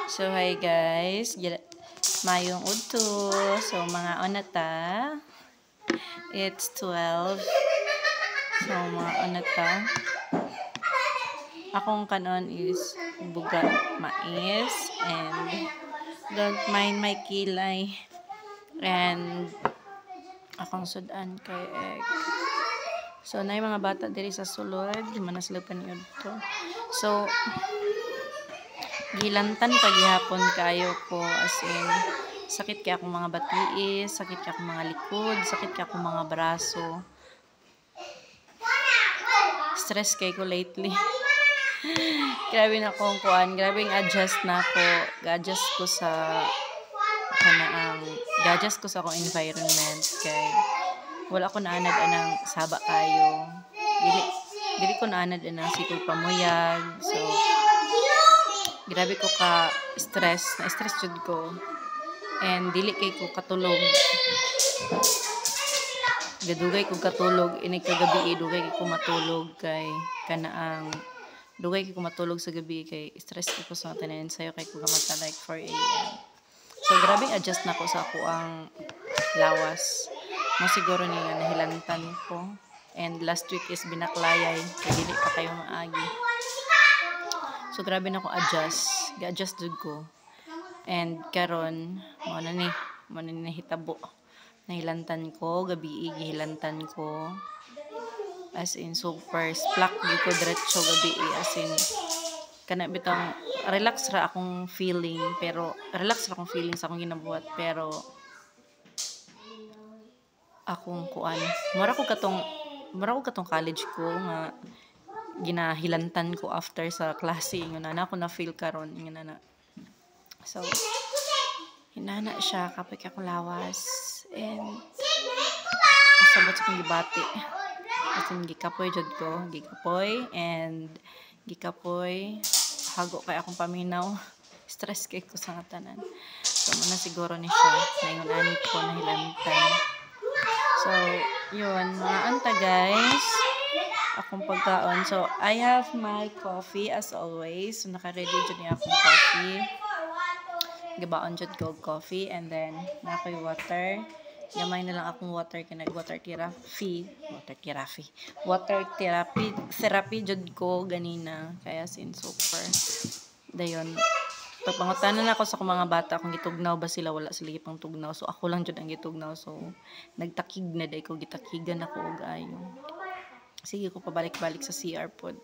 So, hi guys. Mayong udto. So, mga onata. It's 12. So, mga onata. Akong kanon is buga mais and don't mind my kilay. And akong sudan kay egg. So, na mga bata diri sa sulod. Di man na sila paniod to. So, gilantan paghihapon kayo ko as in sakit kaya akong mga batiis, sakit kaya akong mga likod, sakit kaya akong mga braso. Stress kay ko lately. Grabe na akong kuan, grabe adjust na ako. Ga-adjust ko sa ga-adjust ko sa akong environment kay wala ko naanad anang saba kayo. Dili ko naanad anang sikog pamuyag. So grabe ko ka stress, na-stress jud ko. And dili kay ko katulog. Gadugay ko katulog ini kagabi, dugay kay ko matulog kay kanaang dugay kay ko matulog sa gabi kay stress ko sa tanan sayo kay ko gamata like 4 AM. So grabe adjust na ko sa ako ang lawas. Mo siguro ni nga nahilantan ko. And last week is binaklayay kay dili pa kayo maagi. So grabe na ko adjust. Ga-adjust jud ko. And karon mo na ni nahitabo. Nahilantan ko, gabi gihilantan ko. As in super splack gyud ko diretso gabi as in kana bitang relax ra akong feeling sa akong ginabuhat pero akong kuan mura ko katong college ko nga ginahilantan ko after sa klase ingon na ako na feel karon ingon na. So hinana siya kapag ako lawas and kasabot sa kong gibati as in gikapoy jud ko and gikapoy hago kay akong paminaw stress kay ko sa tanan. So muna siguro ni siya naingon ani ko nahilantan. So yun mga anta guys akong pagkaon. So I have my coffee as always. So naka-ready jud ni akong coffee. Gibaon jud ko coffee and then nakoy water. Gamay na lang akong water therapy jud ko ganina kaya sin super dayon pagpangutanan ako sa mga bata kung gitugnaw ba sila wala sila gipang tugnaw so ako lang jud ang gitugnaw so nagtakig na day ko gitakigan ako og ayo sige ko pabalik-balik sa CR pod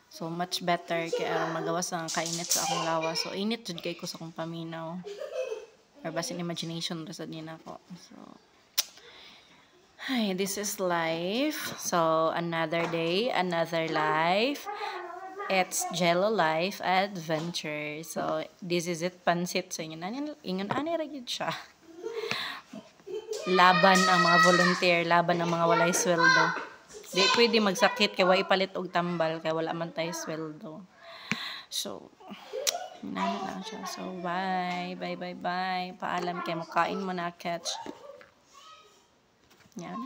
so much better kay aron magawas ang kainit sa akong lawas so init jud kay ko sa akong paminaw or basin imagination rasad ni nako. So hi, this is life. So another day, another life. It's Jello Life Adventure. So this is it, pansit sa ingon ani ra gyud siya. Laban ang mga volunteer, laban ang mga walay sweldo. Di pwede magsakit kay wa ipalit og tambal kay wala man tay sweldo. So nana lang siya. So bye. Paalam kay makain mo na catch. Yan.